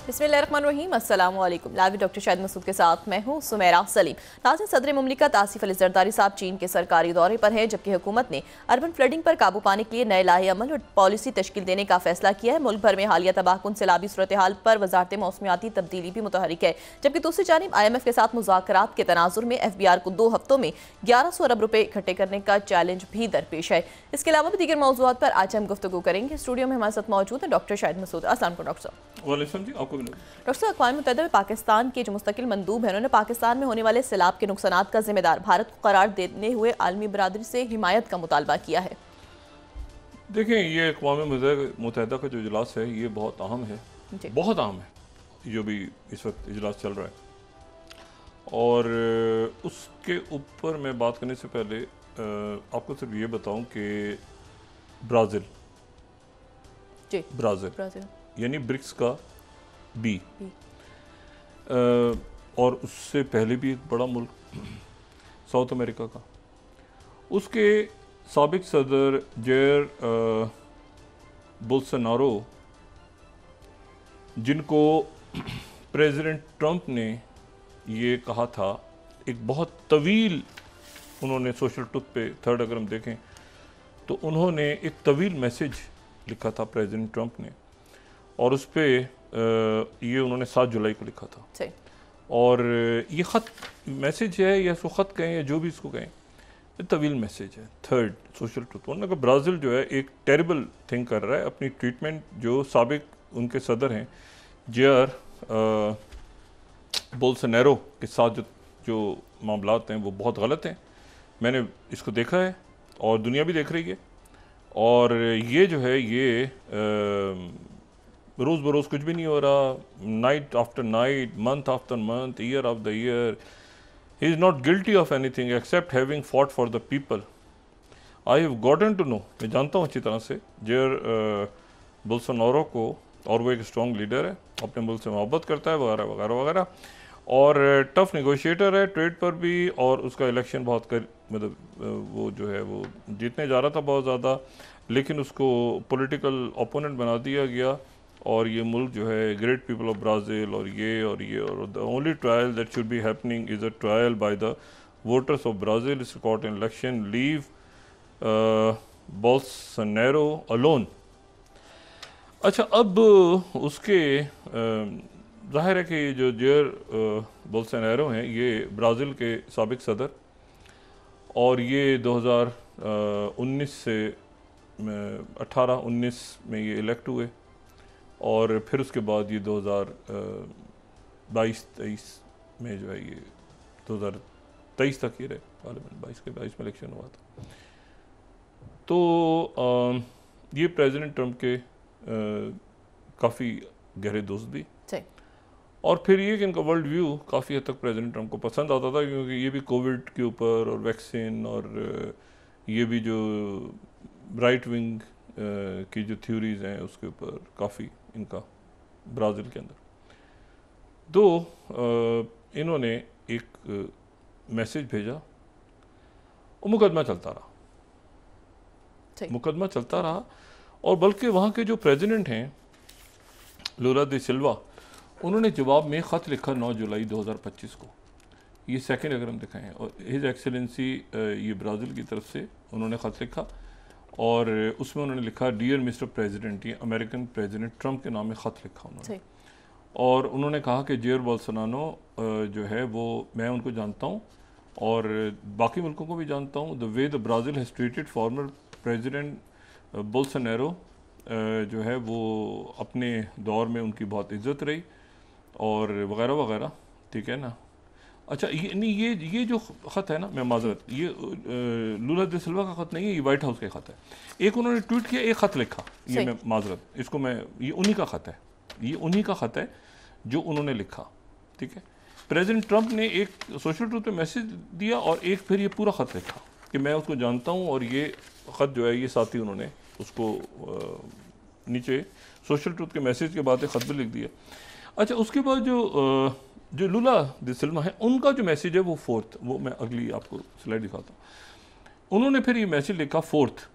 बिस्मिल्लाहिर्रहमानिर्रहीम, अस्सलाम वालेकुम। लाइव डॉक्टर शाहिद मसूद के साथ मैं हूँ सुमेरा सलीम। नाज़रीन, सदर मुमलिकत आसिफ अली ज़रदारी साहब चीन के सरकारी दौरे पर हैं, जबकि हुकूमत ने अर्बन फ्लडिंग पर काबू पाने के लिए नए लाहे अमल और पॉलिसी तश्कील देने का फैसला किया है। मुल्क भर में हालिया तबाहकुन सैलाबी सूरत हाल पर वजारत मौसमियाती तब्दीली भी मुतहरिक है, जबकि दूसरी जानिब IMF के साथ मुज़ाकरात के तनाजुर में FBR को 2 हफ्तों में 1100 अरब रुपए इकट्ठे करने का चैलेंज भी दरपेश है। इसके अलावा भी दीगर मौज़ूआत पर आज हम गुफ्तगू करेंगे। स्टूडियो में हमारे साथ मौजूद है डॉक्टर शाहिद मसूद। अस्सलाम वालेकुम डॉक्टर साहब। डॉक्टर साहब, अक़वाम मुत्तहिदा में पाकिस्तान के जो मुस्तकिल मंदूब हैं, उन्होंने पाकिस्तान में होने वाले सैलाब के नुकसानात का जिम्मेदार भारत को करार देने हुए आलमी बरादरी से हिमायत का मुतालबा किया है। देखें, ये अक़वाम मुत्तहिदा का जो इजलास है ये बहुत अहम है, बहुत अहम है जो भी इस वक्त इजलास चल रहा है। और उसके ऊपर मैं बात करने से पहले आपको सिर्फ ये बताऊं कि ब्राज़ील यानी ब्रिक्स का बी और उससे पहले भी एक बड़ा मुल्क साउथ अमेरिका का, उसके साबिक सदर जेर बोल्सोनारो, जिनको प्रेसिडेंट ट्रंप ने ये कहा था, एक बहुत तवील उन्होंने सोशल ट्रुथ पे थर्ड अगर हम देखें तो उन्होंने एक तवील मैसेज लिखा था प्रेसिडेंट ट्रंप ने, और उस पर ये उन्होंने 7 जुलाई को लिखा था। और ये ख़त मैसेज है या इसको ख़त कहें या जो भी इसको कहें, ये तवील मैसेज है। थर्ड सोशल ट्रुथ, उन्होंने कहा ब्राज़ील जो है एक टेरिबल थिंग कर रहा है। अपनी ट्रीटमेंट जो साबिक उनके सदर हैं जेर बोल्सोनारो के साथ जो मामलात हैं वो बहुत गलत हैं। मैंने इसको देखा है और दुनिया भी देख रही है। और ये जो है ये रोज़ बरोज़ कुछ भी नहीं हो रहा, night after night, month after month, year of the year. He is not guilty of anything except having fought for the people. I have gotten to know, मैं जानता हूँ अच्छी तरह से जेर बोल्सोनारो को, और वो एक स्ट्रॉन्ग लीडर है, अपने मुल्क से मोहब्बत करता है वगैरह वगैरह वगैरह, और टफ नेगोशिएटर है ट्रेड पर भी। और उसका इलेक्शन बहुत मतलब वो जो है वो जीतने जा रहा था बहुत ज़्यादा, लेकिन उसको पॉलिटिकल ओपोनेंट बना दिया गया। और ये मुल्क जो है ग्रेट पीपल ऑफ ब्राज़ील और the only trial that should be happening is a trial by the voters of Brazil is caught in election, leave Bolsonaro alone. अच्छा, अब उसके ज़ाहिर है कि जो जेर बोल्सोनारो हैं ये ब्राज़ील के साबिक सदर, और ये 2019 से 18-19 में ये इलेक्ट हुए, और फिर उसके बाद ये 2022-23 में जो है ये 2023 तक ये रहे, पार्लियामेंट 22 में इलेक्शन हुआ था। तो ये प्रेसिडेंट ट्रंप के काफ़ी गहरे दोस्त भी, और फिर ये कि इनका वर्ल्ड व्यू काफ़ी हद तक प्रेसिडेंट ट्रंप को पसंद आता था, क्योंकि ये भी कोविड के ऊपर और वैक्सीन और ये भी जो राइट विंग की जो थ्योरीज हैं उसके ऊपर काफ़ी इनका ब्राज़ील के अंदर। तो इन्होंने एक मैसेज भेजा और मुकदमा चलता रहा, और बल्कि वहाँ के जो प्रेसिडेंट हैं लूला दा सिल्वा, उन्होंने जवाब में ख़त लिखा 9 जुलाई 2025 को। ये सेकंड अगर हम दिखाएं, और हिज एक्सेलेंसी ये ब्राज़ील की तरफ से उन्होंने ख़त लिखा, और उसमें उन्होंने लिखा डियर मिस्टर प्रेसिडेंट, ये अमेरिकन प्रेसिडेंट ट्रंप के नाम में ख़त लिखा उन्होंने। और उन्होंने कहा कि जेर बोल्सोनारो जो है वो मैं उनको जानता हूँ और बाकी मुल्कों को भी जानता हूँ। The way the Brazil has treated former president Bolsonaro जो है वो अपने दौर में उनकी बहुत इज्जत रही और वगैरह वगैरह, ठीक है ना। अच्छा, ये नहीं, ये जो ख़त है ना, मैं माजरत, ये लूला दा सिल्वा का ख़त नहीं है, ये वाइट हाउस का ख़त है। एक उन्होंने ट्वीट किया, एक ख़त लिखा, ये मैं माजरत, इसको मैं, ये उन्हीं का ख़त है, ये उन्हीं का ख़त है जो उन्होंने लिखा, ठीक है। प्रेसिडेंट ट्रंप ने एक सोशल ट्रुथ पे मैसेज दिया और एक फिर ये पूरा ख़त लिखा कि मैं उसको जानता हूँ, और ये ख़त जो है ये साथ ही उन्होंने उसको नीचे सोशल ट्रुथ के मैसेज के बाद एक ख़त भी लिख दिया। अच्छा, उसके बाद जो लूला दा सिल्वा है उनका जो मैसेज है वो फोर्थ, वो मैं अगली आपको स्लाइड दिखाता हूँ। उन्होंने फिर ये मैसेज लिखा fourth,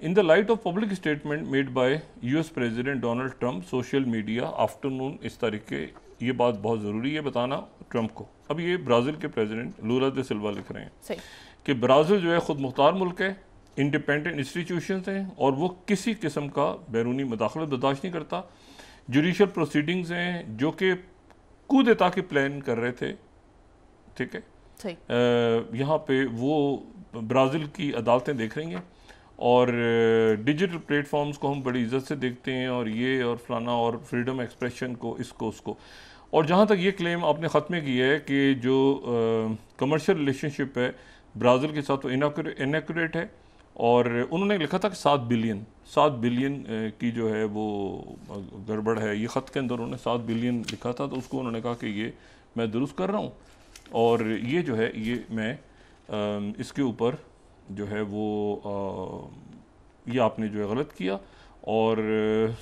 in the light of public statement made by US president Donald Trump social media afternoon, इस तरीके, ये बात बहुत ज़रूरी है बताना ट्रंप को। अब ये ब्राज़ील के प्रेसिडेंट लूला दे सिल्वा लिख रहे हैं कि ब्राज़ील जो है ख़ुद मुख्तार मुल्क है, इंडिपेंडेंट इंस्टीट्यूशंस हैं और वो किसी किस्म का बैरूनी मुदाखलत बर्दाश्त नहीं करता। जुडिशल प्रोसीडिंग्स हैं जो कि कूदेता की प्लान कर रहे थे, ठीक है। यहाँ पे वो ब्राज़ील की अदालतें देख रही हैं और डिजिटल प्लेटफॉर्म्स को हम बड़ी इज्जत से देखते हैं और ये और फलाना और फ्रीडम एक्सप्रेशन को, इसको उसको। और जहाँ तक ये क्लेम आपने ख़त्म में किया है कि जो कमर्शियल रिलेशनशिप है ब्राज़ील के साथ वो इनएक्यूरेट है, और उन्होंने लिखा था कि 7 बिलियन की जो है वो गड़बड़ है। ये ख़त के अंदर उन्होंने 7 बिलियन लिखा था, तो उसको उन्होंने कहा कि ये मैं दुरुस्त कर रहा हूँ और ये जो है ये मैं इसके ऊपर जो है वो ये आपने जो है गलत किया, और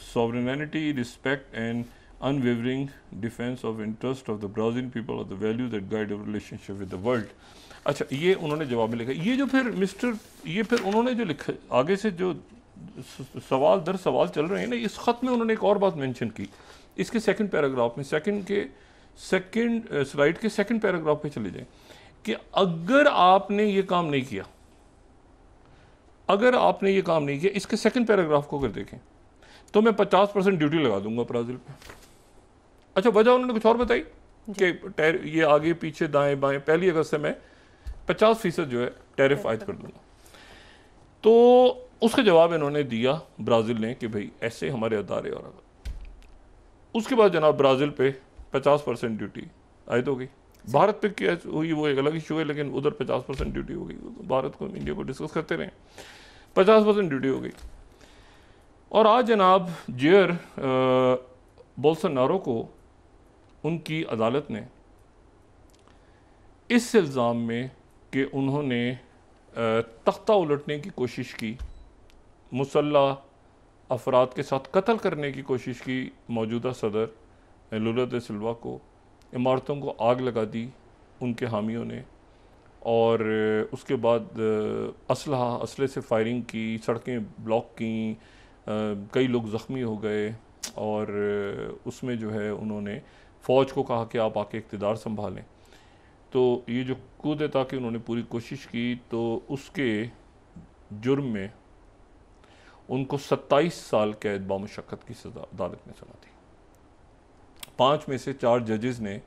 sovereignty, respect and unwavering defence of interest of the Brazilian people of the value that guide our relationship with the world. अच्छा, ये उन्होंने जवाब में लिखा। ये जो फिर ये फिर उन्होंने जो लिखा आगे से जो सवाल दर सवाल चल रहे हैं ना, इस ख़त में उन्होंने एक और बात मेंशन की। इसके सेकंड पैराग्राफ में, सेकंड स्लाइड के सेकंड पैराग्राफ पे चले जाएं कि अगर आपने ये काम नहीं किया, इसके सेकंड पैराग्राफ को अगर देखें तो मैं 50% ड्यूटी लगा दूंगा ब्राज़ील पे। अच्छा, वजह उन्होंने कुछ और बताई कि ये आगे पीछे दाएं बाएं 1 अगस्त से मैं 50% जो है टैरिफ आयद कर दूंगा। तो उसका जवाब इन्होंने दिया ब्राज़ील ने कि भाई ऐसे हमारे अदारे, और उसके बाद जनाब ब्राज़ील पे 50% ड्यूटी आयद हो गई। भारत पे क्या हुई वो एक अलग इशू है, लेकिन उधर 50% ड्यूटी हो गई। भारत को, इंडिया को डिस्कस करते रहे, 50% ड्यूटी हो गई। और आज जनाब जेयर बोल्सोनारो को उनकी अदालत ने इस इल्ज़ाम में कि उन्होंने तख्ता उलटने की कोशिश की, मुसल्लह अफराद के साथ कत्ल करने की कोशिश की मौजूदा सदर लूला दे सिल्वा को, इमारतों को आग लगा दी उनके हामियों ने, और उसके बाद असले से फायरिंग की, सड़कें ब्लॉक की, कई लोग ज़ख्मी हो गए, और उसमें जो है उन्होंने फ़ौज को कहा कि आप आके इक़्तिदार संभालें। तो ये जो कूदेता की उन्होंने पूरी कोशिश की, तो उसके जुर्म में उनको 27 साल कैद बामुशक्कत की सज़ा अदालत ने सुना दी। 5 में से 4 जजेस ने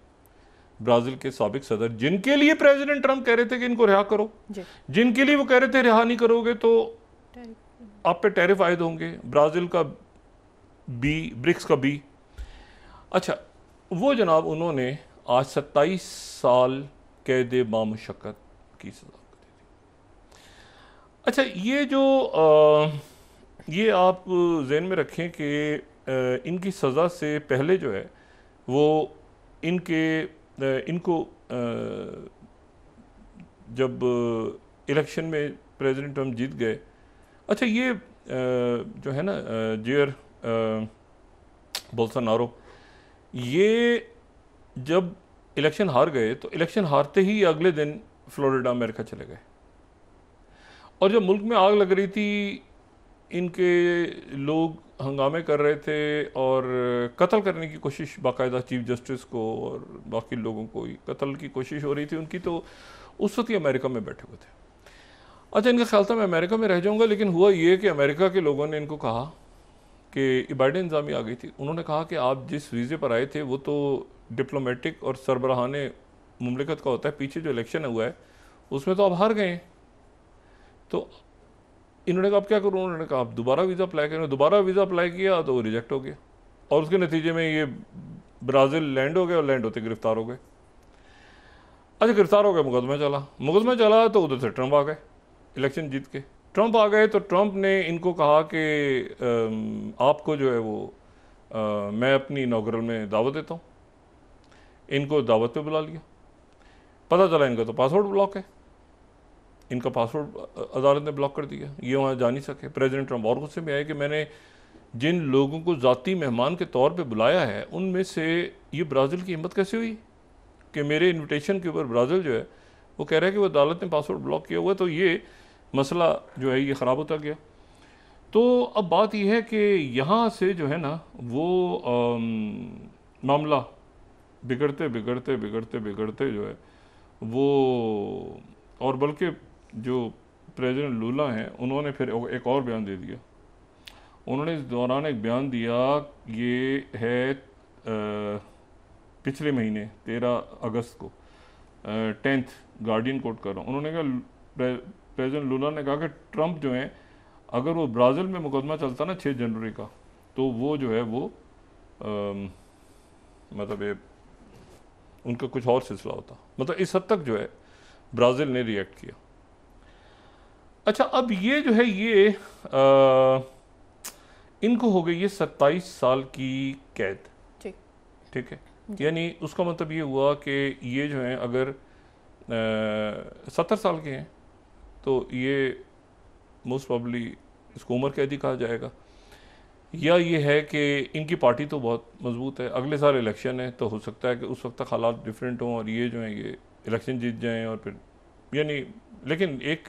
ब्राज़ील के साबिक सदर, जिनके लिए प्रेसिडेंट ट्रंप कह रहे थे कि इनको रिहा करो, जिनके लिए वो कह रहे थे रिहा नहीं करोगे तो आप पे टैरिफ आयद होंगे, ब्राज़ील का ब्रिक्स का बी। अच्छा, वो जनाब उन्होंने आज 27 साल कैद बामुशक्कत की सज़ा दे दी। अच्छा, ये जो ये आप ज़हन में रखें कि इनकी सज़ा से पहले जो है वो इनको जब इलेक्शन में प्रेसिडेंट ट्रंप जीत गए, अच्छा ये जो है ना जेयर बोल्सोनारो, ये जब इलेक्शन हार गए तो इलेक्शन हारते ही अगले दिन फ्लोरिडा अमेरिका चले गए, और जब मुल्क में आग लग रही थी, इनके लोग हंगामे कर रहे थे और कत्ल करने की कोशिश, बाकायदा चीफ जस्टिस को और बाकी लोगों को कत्ल की कोशिश हो रही थी उनकी, तो उस वक्त ही अमेरिका में बैठे हुए थे। अच्छा, इनका ख्याल था मैं अमेरिका में रह जाऊंगा, लेकिन हुआ ये कि अमेरिका के लोगों ने इनको कहा कि बाइडेन इंतजामी आ गई थी, उन्होंने कहा कि आप जिस वीज़े पर आए थे वो तो डिप्लोमेटिक और सरबराहाने मुमलिकत का होता है, पीछे जो इलेक्शन हुआ है उसमें तो आप हार गए। तो इन्होंने कहा अब क्या करूँ, उन्होंने कहा आप दोबारा वीज़ा अप्लाई करें। दोबारा वीज़ा अप्लाई किया तो वो रिजेक्ट हो गया, और उसके नतीजे में ये ब्राज़ील लैंड हो गए, और लैंड होते गिरफ्तार हो गए। अच्छा, गिरफ्तार हो गए, मुकदमा चला तो उधर से ट्रंप आ गए, इलेक्शन जीत के ट्रंप आ गए। तो ट्रंप ने इनको कहा कि आपको जो है वो मैं अपनी इनॉग्रल में दावत देता हूँ। इनको दावत पे बुला लिया, पता चला इनका तो पासपोर्ट ब्लॉक है, इनका पासपोर्ट अदालत ने ब्लॉक कर दिया, ये वहाँ जा नहीं सके। प्रेसिडेंट ट्रंप और गुस्से में आए कि मैंने जिन लोगों को ज़ाती मेहमान के तौर पे बुलाया है उनमें से ये ब्राज़ील की हिम्मत कैसे हुई कि मेरे इनविटेशन के ऊपर ब्राज़ील जो है वो कह रहा है कि वो अदालत ने पासपोर्ट ब्लॉक किया हुआ है। तो ये मसला जो है ये ख़राब होता गया। तो अब बात यह है कि यहाँ से जो है ना वो मामला बिगड़ते बिगड़ते बिगड़ते बिगड़ते जो है वो, और बल्कि जो प्रेसिडेंट लूला हैं उन्होंने फिर एक और बयान दे दिया। उन्होंने इस दौरान एक बयान दिया, ये है पिछले महीने 13 अगस्त को, 10th गार्डियन कोट कर रहा हूँ। उन्होंने कहा, प्रेसिडेंट लूला ने कहा कि ट्रंप जो है अगर वो ब्राज़ील में मुकदमा चलता ना 6 जनवरी का, तो वो जो है वो मतलब उनका कुछ और सिलसिला होता। मतलब इस हद तक जो है ब्राज़ील ने रिएक्ट किया। अच्छा, अब ये जो है ये इनको हो गई ये 27 साल की कैद, ठीक है। यानी उसका मतलब ये हुआ कि ये जो है अगर 70 साल के हैं तो ये मोस्ट प्रॉब्ली इसको उम्र कैदी कहा जाएगा, या ये है कि इनकी पार्टी तो बहुत मजबूत है, अगले साल इलेक्शन है तो हो सकता है कि उस वक्त तक हालात डिफरेंट हों और ये जो है ये इलेक्शन जीत जाएं और फिर यानी। लेकिन एक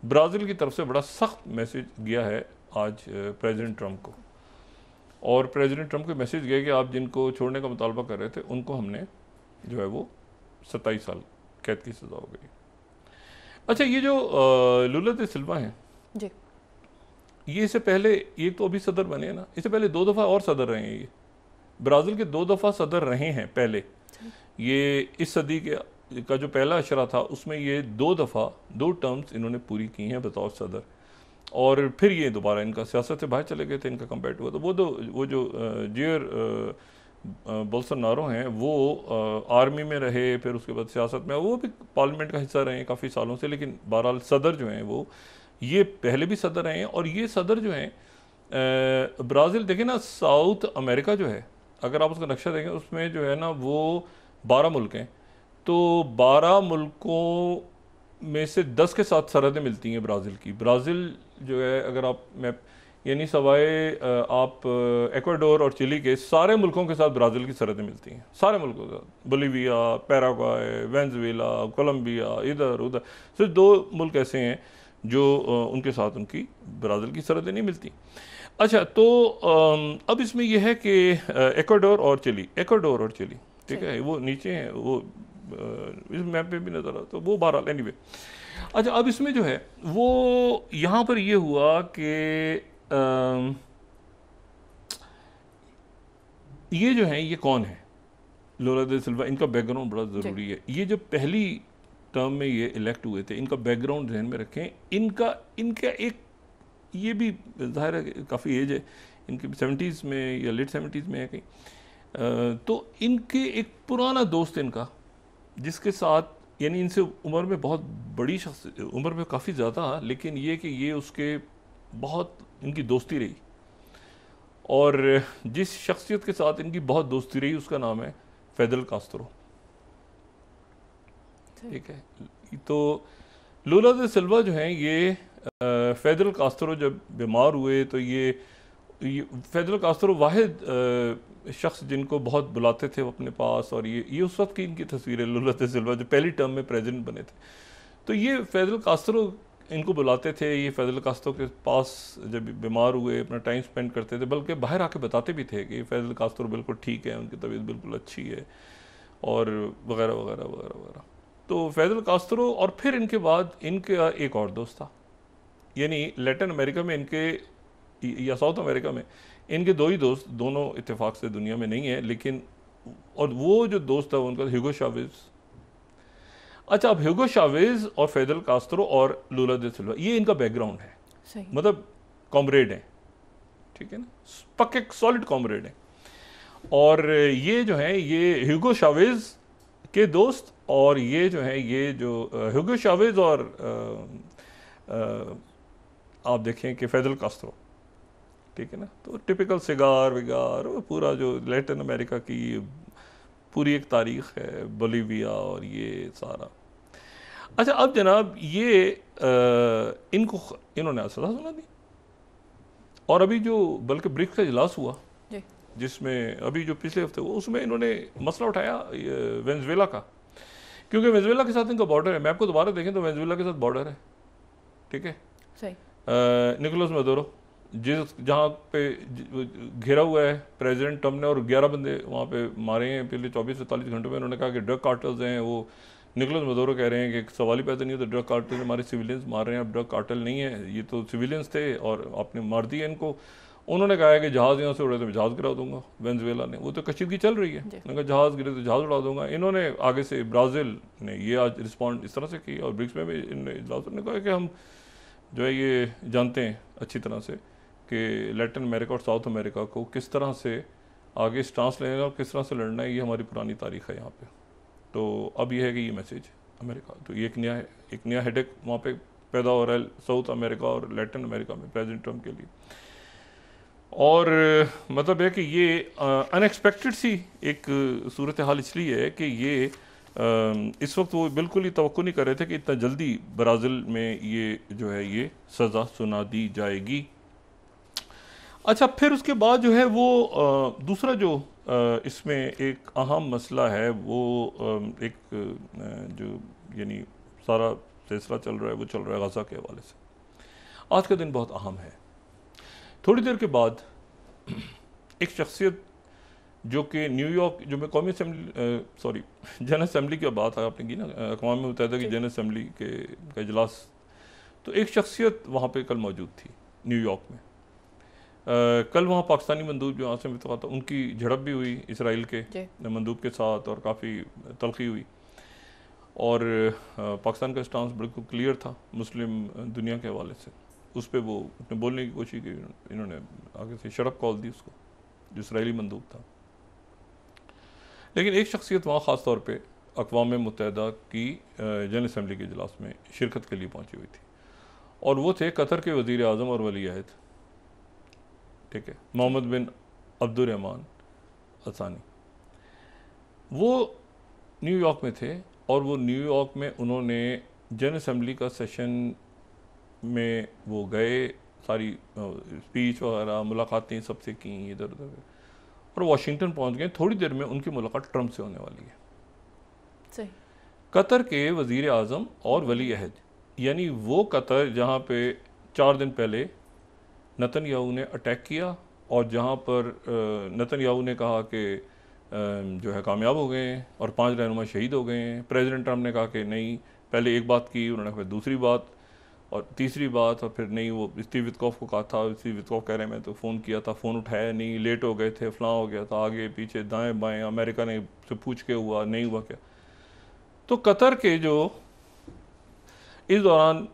ब्राज़ील की तरफ से बड़ा सख्त मैसेज गया है आज प्रेसिडेंट ट्रंप को, और प्रेसिडेंट ट्रंप को मैसेज गया कि आप जिनको छोड़ने का मुतालबा कर रहे थे उनको हमने जो है वो 27 साल कैद की सज़ा हो गई। अच्छा, ये जो लूला दा सिल्वा हैं जी, ये इससे पहले, ये तो अभी सदर बने हैं ना, इससे पहले 2 दफ़ा और सदर रहे हैं। ये ब्राज़ील के 2 दफ़ा सदर रहे हैं पहले। ये इस सदी का जो पहला अशरा था उसमें ये 2 दफ़ा 2 टर्म्स इन्होंने पूरी की हैं बतौर सदर, और फिर ये दोबारा इनका सियासत से बाहर चले गए थे, इनका कम्पेयर हुआ। तो वो जो जेयर बोल्सोनारो हैं वो आर्मी में रहे, फिर उसके बाद सियासत में, वो भी पार्लियामेंट का हिस्सा रहे हैं काफ़ी सालों से, लेकिन बहरहाल सदर जो हैं वो ये पहले भी सदर रहे हैं। और ये सदर जो हैं ब्राज़ील देखें ना, साउथ अमेरिका जो है अगर आप उसका नक्शा देखें उसमें जो है ना वो 12 मुल्क हैं, तो 12 मुल्कों में से 10 के साथ सरहदें मिलती हैं ब्राज़ील की। ब्राज़ील जो है अगर आप मैप यानी सवाए आप इक्वाडोर और चिली के सारे मुल्कों के साथ ब्राज़ील की सरहदें मिलती हैं, सारे मुल्कों के साथ। बोलीविया, पैराग्वे, वेनेजुएला, कोलंबिया, इधर उधर, सिर्फ 2 मुल्क ऐसे हैं जो उनके साथ उनकी ब्राज़ील की सरहदें नहीं मिलती। अच्छा, तो अब इसमें यह है कि इक्वाडोर और चिली, ठीक है, वो नीचे हैं, वो इस मैप पे भी नज़र आता, तो वो बहरहाल एनीवे। अच्छा, अब इसमें जो है वो यहाँ पर ये हुआ कि ये जो है ये कौन है लूला दा सिल्वा, इनका बैकग्राउंड बड़ा ज़रूरी है। ये जो पहली टर्म में ये इलेक्ट हुए थे, इनका बैकग्राउंड ध्यान में रखें। इनका एक ये भी ज़ाहिर है काफ़ी एज है इनकी, 70s में या लेट 70s में है कहीं। तो इनके एक पुराना दोस्त इनका, जिसके साथ यानी इनसे उम्र में बहुत बड़ी शख्स, उम्र में काफ़ी ज़्यादा, लेकिन ये कि ये उसके बहुत इनकी दोस्ती रही, और जिस शख्सियत के साथ इनकी बहुत दोस्ती रही उसका नाम है फिदेल कास्ट्रो, ठीक है। तो लूला दा सिल्वा जो हैं ये फिदेल कास्ट्रो जब बीमार हुए तो ये फिदेल कास्ट्रो वाहिद शख्स जिनको बहुत बुलाते थे वो अपने पास, और ये उस वक्त की इनकी तस्वीर है लूला दा सिल्वा जो पहली टर्म में प्रेसिडेंट बने थे। तो ये फिदेल कास्ट्रो इनको बुलाते थे, ये फिदेल कास्ट्रो के पास जब बीमार हुए अपना टाइम स्पेंड करते थे, बल्कि बाहर आके बताते भी थे कि फिदेल कास्ट्रो बिल्कुल ठीक है, उनकी तबीयत बिल्कुल अच्छी है और वगैरह वगैरह वगैरह वगैरह। तो फिदेल कास्ट्रो, और फिर इनके बाद इनका एक और दोस्त था, यानी लैटिन अमेरिका में इनके या साउथ अमेरिका में इनके 2 ही दोस्त, दोनों इत्तेफाक से दुनिया में नहीं है, लेकिन और वो जो दोस्त था उनका ह्यूगो चावेज़। अच्छा, अब ह्यूगो चावेज़ और फिदेल कास्ट्रो और लूला दा सिल्वा ये इनका बैकग्राउंड है, मतलब कॉमरेड हैं, ठीक है ना, पक्के सॉलिड कॉमरेड हैं। और ये जो है ये ह्यूगो चावेज़ के दोस्त, और ये जो है ये जो ह्यूगो चावेज़ और आप देखें कि फिदेल कास्ट्रो, ठीक है ना, तो टिपिकल सिगार विगार, पूरा जो लैटिन अमेरिका की पूरी एक तारीख़ है, बोलीविया और ये सारा। अच्छा, अब जनाब ये इन्होंने सज़ा सुना दी, और अभी जो बल्कि ब्रिक्स का इजलास हुआ जिसमें अभी जो पिछले हफ्ते हुआ उसमें इन्होंने मसला उठाया वेनेजुएला का, क्योंकि वेनेजुएला के साथ इनका बॉर्डर है। मैं आपको दोबारा देखें तो वेनेजुएला के साथ बॉर्डर है, ठीक है, सही। निकोलस मदुरो जहाँ पे घेरा हुआ है प्रेसिडेंट ट्रम्प ने और 11 बंदे वहाँ पे मारे हैं पिछले 24-48 घंटों में। उन्होंने कहा कि ड्रग कार्टल्स हैं, वो निकोलस मदुरो कह रहे हैं कि सवाल ही पैदा नहीं होता, ड्रग कार्टल हमारे सिविलियंस मार रहे हैं, अब ड्रग कार्टल नहीं है, ये तो सिविलियंस थे और आपने मार दिया इनको। उन्होंने कहा है कि जहाज़ यहाँ से उड़े तो मैं जहाज़ गिरा दूंगा। वेनेजुएला ने, वो तो कशीदगी चल रही है, उन्होंने कहा जहाज़ गिरे तो जहाज़ उड़ा दूंगा। इन्होंने आगे से ब्राज़ील ने ये आज रिस्पॉन्ड इस तरह से की और ब्रिक्स में भी इन्होंने कहा कि हम जो है ये जानते हैं अच्छी तरह से कि लैटिन अमेरिका और साउथ अमेरिका को किस तरह से आगे स्टांस लेना और किस तरह से लड़ना है, ये हमारी पुरानी तारीख है यहाँ पे। तो अब ये है कि ये मैसेज अमेरिका, तो ये एक नया हेडेक वहाँ पे पैदा हो रहा है साउथ अमेरिका और लैटिन अमेरिका में प्रेसिडेंट ट्रम्प के लिए। और मतलब है कि ये अनएक्सपेक्टेड सी एक सूरत हाल इसलिए है कि ये इस वक्त वो बिल्कुल ही तवक्को नहीं कर रहे थे कि इतना जल्दी ब्राज़ील में ये जो है ये सज़ा सुना दी जाएगी। अच्छा, फिर उसके बाद जो है वो दूसरा जो इसमें एक अहम मसला है वो एक जो यानी सारा सिलसिला चल रहा है वो चल रहा है गज़ा के हवाले से। आज का दिन बहुत अहम है। थोड़ी देर के बाद एक शख्सियत जो कि न्यूयॉर्क, जो मैं कौमी असम्बली जनरल असम्बली की बात आपने की ना, अक़वाम मुत्तहिदा की जनरल असम्बली का इजलास, तो एक शख्सियत वहाँ पे कल मौजूद थी न्यूयॉर्क में। कल वहाँ पाकिस्तानी मंदूब जो आसिम इत्तफ़ाक़ था उनकी झड़प भी हुई इसराइल के मंदूब के साथ और काफ़ी तलखी हुई और पाकिस्तान का स्टांस बिल्कुल क्लियर था मुस्लिम दुनिया के हवाले से। उस पर वो अपने बोलने की कोशिश की, इन्होंने आगे से शर्प कॉल दी उसको, जो इसराइली मंदूब था। लेकिन एक शख्सियत वहाँ ख़ास तौर पे अक़वाम मुत्तहिदा की जनरल असम्बली के इजलास में शिरकत के लिए पहुँची हुई थी और वो थे कतर के वज़ीर आज़म और वली अहद, ठीक है, मोहम्मद बिन अब्दुर्रहमान असानी। वो न्यूयॉर्क में थे और वो न्यूयॉर्क में उन्होंने जनरल असम्बली का सेशन में वो गए, सारी स्पीच वगैरह मुलाकातें सबसे की इधर उधर, और वाशिंगटन पहुंच गए। थोड़ी देर में उनकी मुलाकात ट्रंप से होने वाली है। सही। कतर के वज़ीर आज़म और वली अहद, यानी वो कतर जहाँ पे 4 दिन पहले नेतन्याहू ने अटैक किया और जहाँ पर नेतन्याहू ने कहा कि जो है कामयाब हो गए हैं और 5 रहनुमा शहीद हो गए हैं। प्रेसिडेंट ट्रम्प ने कहा कि नहीं, पहले एक बात की, उन्होंने फिर दूसरी बात और तीसरी बात, और फिर नहीं, वो स्टीव वित्कोफ को कहा था, स्टीव वित्कोफ कह रहे हैं मैं तो फ़ोन किया था, फ़ोन उठाया नहीं, लेट हो गए थे, फलां हो गया था, आगे पीछे दाएं बाएं अमेरिका ने से पूछ के हुआ, नहीं हुआ क्या। तो कतर के जो इस दौरान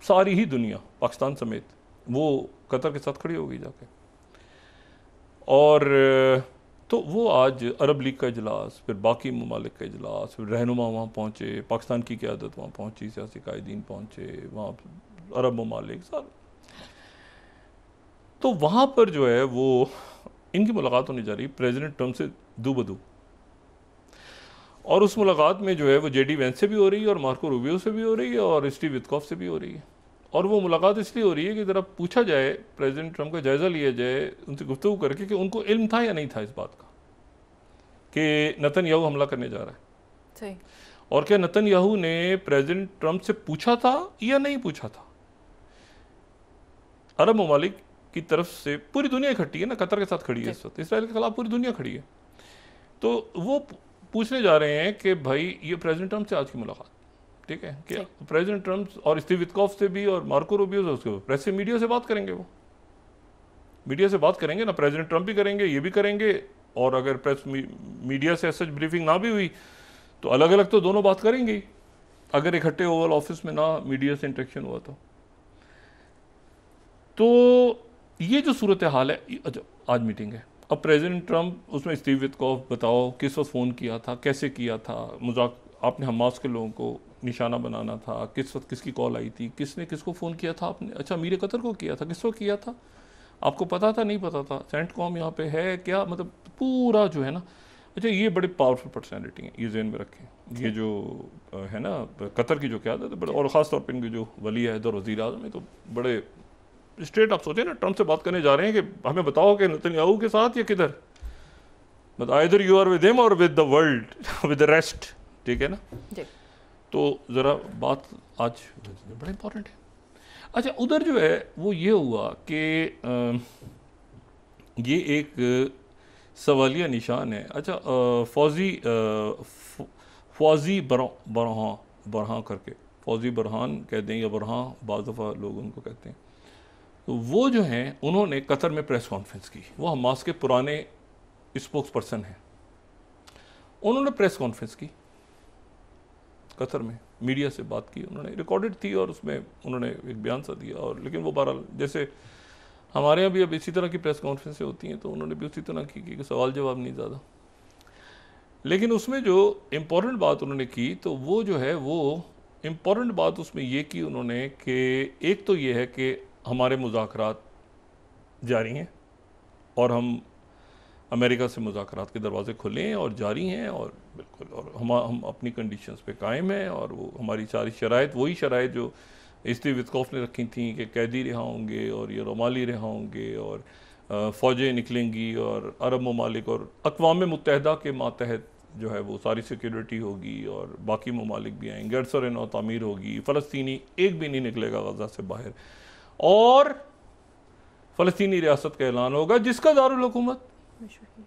सारी ही दुनिया पाकिस्तान समेत वो कतर के साथ खड़ी हो गई जाके, और तो वो आज अरब लीग का इजलास, फिर बाकी ममालिक का इजलास, फिर रहनुमा वहाँ पहुँचे, पाकिस्तान की क़यादत वहाँ पहुँची, सियासी कायदीन पहुँचे वहाँ, अरब ममालिक सारे। तो वहाँ पर जो है वो इनकी मुलाकात होने जा रही प्रेसिडेंट ट्रम्प से दू बदू, और उस मुलाकात में जो है वो जेडी वेंस से भी हो रही है और मार्को रूबियो से भी हो रही है और स्टीव वित्कोफ से भी हो रही है। और वो मुलाकात इसलिए हो रही है कि ज़रा पूछा जाए, प्रेसिडेंट ट्रम्प का जायज़ा लिया जाए उनसे गुफ्तगू करके कि उनको इल्म था या नहीं था इस बात का कि नेतन्याहू हमला करने जा रहा है। सही। और क्या नेतन्याहू ने प्रेसिडेंट ट्रम्प से पूछा था या नहीं पूछा था। अरब ममालिक की तरफ से पूरी दुनिया इकट्ठी है ना, कतर के साथ खड़ी है इस वक्त, इसराइल के खिलाफ पूरी दुनिया खड़ी है। तो वो पूछने जा रहे हैं कि भाई ये प्रेसिडेंट ट्रम्प से आज की मुलाकात, ठीक है, कि प्रेसिडेंट ट्रम्प और स्टीव वित्कोफ से भी और मार्को रूबियो से, उसके प्रेस से, मीडिया से बात करेंगे, वो मीडिया से बात करेंगे ना, प्रेसिडेंट ट्रम्प भी करेंगे, ये भी करेंगे, और अगर प्रेस मीडिया से सच ब्रीफिंग ना भी हुई तो अलग अलग तो दोनों बात करेंगे, अगर इकट्ठे ओवल ऑफिस में ना मीडिया से इंटरेक्शन हुआ तो ये जो सूरत हाल है। आज मीटिंग है, अब प्रेसिडेंट ट्रम्प उसमें स्टीव वित्कोफ बताओ किस वक्त फ़ोन किया था, कैसे किया था, मजाक आपने हमास के लोगों को निशाना बनाना था, किस वक्त किसकी कॉल आई थी, किसने किसको फ़ोन किया था आपने, अच्छा अमीर कतर को किया था, किस वक्त किया था, आपको पता था नहीं पता था, सेंटकॉम यहाँ पे है क्या, मतलब पूरा जो है ना। अच्छा ये बड़े पावरफुल पर्सनैलिटी हैं, ये ज़हन में रखें, ये जो है ना कतर की जो क़यादत है बड़े, और ख़ास तौर पर इनके जो वली अहद और वज़ीर आज़म है, तो बड़े स्ट्रेट आप सोचें ना, ट्रम्प से बात करने जा रहे हैं कि हमें बताओ कि नेतन्याहू के साथ या किधर, मतलब either you are with him or with the world with the rest, ठीक है ना। तो ज़रा बात आज बड़ा इंपॉर्टेंट है। अच्छा, उधर जो है वो ये हुआ कि ये एक सवालिया निशान है। अच्छा, फौजी बरहां करके, फौजी बरहान कहते हैं या बरहां, बाज़ दफ़ा लोग उनको कहते हैं। तो वो जो हैं उन्होंने कतर में प्रेस कॉन्फ्रेंस की। वो हमास के पुराने स्पोक्स पर्सन हैं। उन्होंने प्रेस कॉन्फ्रेंस की कतर में, मीडिया से बात की, उन्होंने रिकॉर्डेड थी और उसमें उन्होंने एक बयान सा दिया। और लेकिन वो बहरहाल जैसे हमारे यहाँ भी अब इसी तरह की प्रेस कॉन्फ्रेंसें होती हैं, तो उन्होंने भी उसी तरह की कि सवाल जवाब नहीं ज़्यादा। लेकिन उसमें जो इम्पोर्टेंट बात उन्होंने की, तो वो जो है वो इम्पोर्टेंट बात उसमें ये की उन्होंने कि एक तो ये है कि हमारे मुज़ाकरात जारी हैं और हम अमेरिका से मुज़ाकरात के दरवाज़े खुले हैं और जारी हैं, और बिल्कुल, और हम अपनी कंडीशंस पे कायम हैं। और वो हमारी सारी शराइत वही शराइत जो स्टीव वित्कोफ ने रखी थी कि कैदी रिहा होंगे और ये रोमाली रिहा होंगे और फ़ौजें निकलेंगी और अरब ममालिक और अक़वाम मुत्तहिदा के मातहत जो है वो सारी सिक्योरिटी होगी और बाकी ममालिक भी आएंगे, अरसर नौ तामीर होगी, फ़लस्तीनी एक भी नहीं निकलेगा गज़ा से बाहर, और फ़लस्तीनी रियासत का ऐलान होगा जिसका दारुल हुकूमत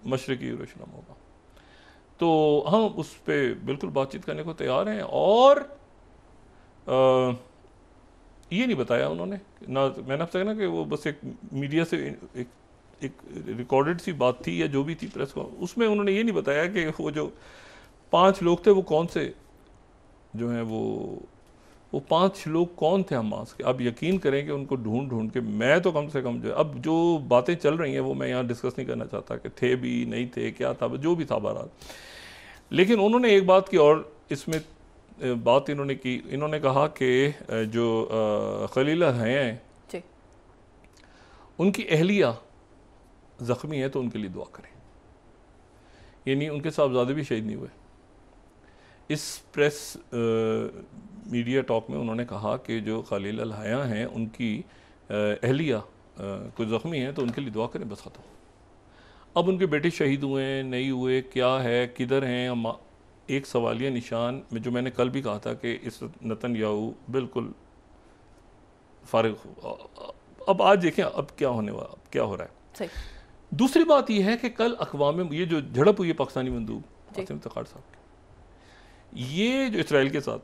मशरिकी यरूशलेम होगा। तो हम उस पर बिल्कुल बातचीत करने को तैयार हैं। और ये नहीं बताया उन्होंने ना, मैंने आपसे कहा ना कि वो बस एक मीडिया से एक रिकॉर्डेड सी बात थी या जो भी थी प्रेस को, उसमें उन्होंने ये नहीं बताया कि वो जो 5 लोग थे वो कौन से जो हैं वो 5 लोग कौन थे हमास के। आप यकीन करें कि उनको ढूंढ ढूंढ के मैं तो कम से कम जो है, अब जो बातें चल रही हैं वो मैं यहाँ डिस्कस नहीं करना चाहता कि थे भी नहीं थे, क्या था, जो भी था बहरहाल। लेकिन उन्होंने एक बात की और इसमें बात इन्होंने की, इन्होंने कहा कि जो खलीला हैं उनकी अहलिया ज़ख्मी है तो उनके लिए दुआ करें। यानी उनके साहबजादे भी शहीद नहीं हुए। इस प्रेस मीडिया टॉक में उन्होंने कहा कि जो खलील अल हया हैं उनकी अहलिया कुछ ज़ख्मी हैं तो उनके लिए दुआ करें, बस ख़त्म। अब उनके बेटे शहीद हुए हैं नहीं हुए, क्या है, किधर हैं, एक सवालिया निशान में, जो मैंने कल भी कहा था कि इस नेतन्याहू बिल्कुल फारिग। अब आज देखें अब क्या होने वाला, अब क्या हो रहा है। सही। दूसरी बात यह है कि कल अक़वाम में ये जो झड़प हुई है पाकिस्तानी मंदूब आसिम इफ्तिखार साहब की, ये जो इसराइल के साथ,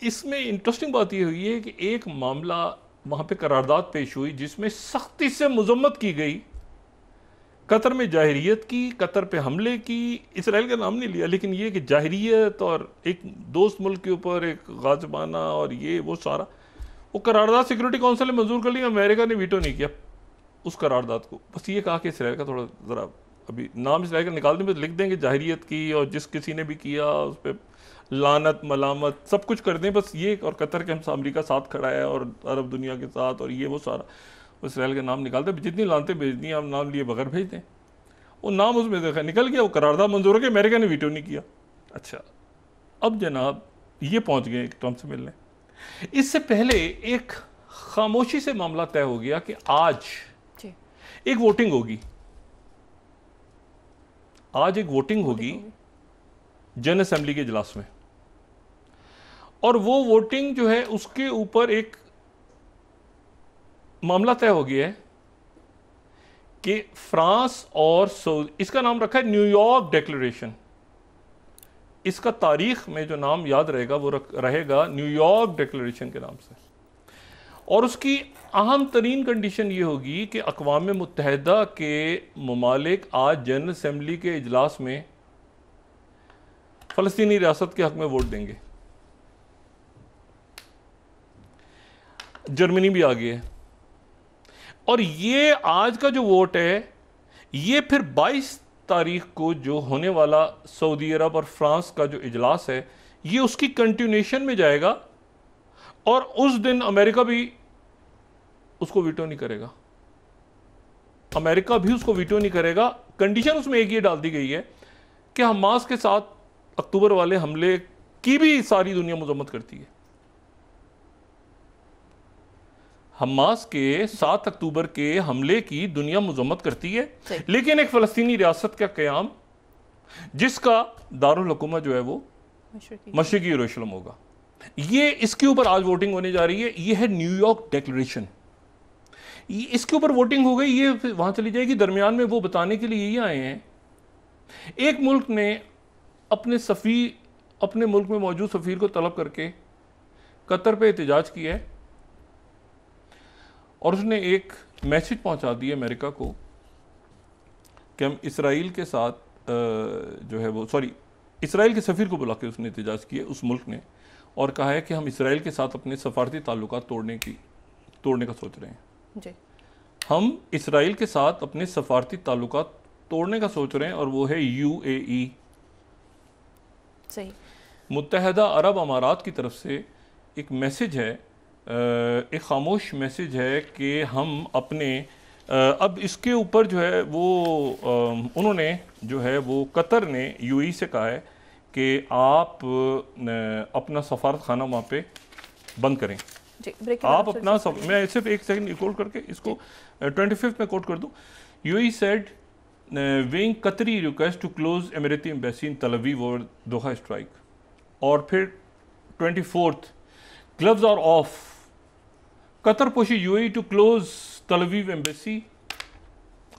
इसमें इंटरेस्टिंग बात यह हुई है कि एक मामला वहाँ पे करारदाद पेश हुई जिसमें सख्ती से मजम्मत की गई कतर में जाहिरियत की, कतर पे हमले की। इसराइल का नाम नहीं लिया, लेकिन ये कि जाहिरियत और एक दोस्त मुल्क के ऊपर एक गाज़िबाना और ये वो सारा, वो करारदाद सिक्योरिटी काउंसिल ने मंजूर कर लिया, अमेरिका ने वीटो नहीं किया उस करारदाद को। बस ये कहा कि इसराइल का थोड़ा ज़रा अभी नाम इसराइल का निकालने में लिख देंगे जाहिरियत की, और जिस किसी ने भी किया उस पर लानत मलामत सब कुछ कर दें, बस ये। और कतर के हम अमरीका साथ खड़ा है और अरब दुनिया के साथ, और ये वो सारा इसराइल का नाम निकालते, जितनी लानतें भेजनी हम नाम लिए बगैर भेज दें। वो नाम उसमें देखा निकल गया, वो करारदाद मंजूर हो गया, अमेरिका ने वीटो नहीं किया। अच्छा, अब जनाब ये पहुंच गए ट्रंप से मिलने। इससे पहले एक खामोशी से मामला तय हो गया कि आज एक वोटिंग होगी, आज एक वोटिंग होगी जन असेंबली के इजलास में, और वो वोटिंग जो है उसके ऊपर एक मामला तय हो गया है कि फ्रांस और सऊदी, इसका नाम रखा है न्यूयॉर्क डिक्लेरेशन। इसका तारीख में जो नाम याद रहेगा वो रहेगा न्यूयॉर्क डिक्लेरेशन के नाम से। और उसकी अहम तरीन कंडीशन ये होगी कि अक़वाम मुत्तहिदा के ममालिक आज जनरल असेंबली के इजलास में फ़लस्तीनी रियासत के हक में वोट देंगे। जर्मनी भी आगे है, और ये आज का जो वोट है ये फिर 22 तारीख को जो होने वाला सऊदी अरब और फ्रांस का जो इजलास है ये उसकी कंटिन्यूएशन में जाएगा, और उस दिन अमेरिका भी उसको वीटो नहीं करेगा। अमेरिका भी उसको वीटो नहीं करेगा। कंडीशन उसमें एक ये डाल दी गई है कि हमास के साथ अक्टूबर वाले हमले की भी सारी दुनिया मजम्मत करती है। हमास के 7 अक्टूबर के हमले की दुनिया मजम्मत करती है, लेकिन एक फ़लस्तीनी रियासत का क़याम जिसका दारुल हुकूमत जो है वो मशरिकी यरूशलेम होगा। ये इसके ऊपर आज वोटिंग होने जा रही है। ये है न्यूयॉर्क डिक्लेरेशन, इसके ऊपर वोटिंग हो गई, ये वहां चली जाएगी। दरमियान में वो बताने के लिए ये आए हैं, एक मुल्क ने अपने मुल्क में मौजूद सफीर को तलब करके कतर पे एहतजाज किया है और उसने एक मैसेज पहुंचा दिया अमेरिका को कि हम इसराइल के साथ इसराइल के सफीर को बुला के उसने एहतजाज किया उस मुल्क ने, और कहा है कि हम इसराइल के साथ अपने सफारती ताल्लुकात तोड़ने का सोच रहे हैं जी। हम इसराइल के साथ अपने सफारती ताल्लुकात तोड़ने का सोच रहे हैं, और वो है UAE, सही। मुत्तहदा अरब अमारात की तरफ से एक मैसेज है, एक खामोश मैसेज है कि हम अपने अब इसके ऊपर जो है वो उन्होंने जो है वो कतर ने UAE से कहा है कि आप अपना सफारत खाना वहाँ पे बंद करें जी। आप अपना मैं सिर्फ एक सेकंड कोट करके इसको 25 में कोट कर दूं। UAE said weighing Qatari request to close Emirati embassy in Tel Aviv over Doha strike, और फिर 24th gloves are off, Qatar pushes UAE to close Tel Aviv embassy,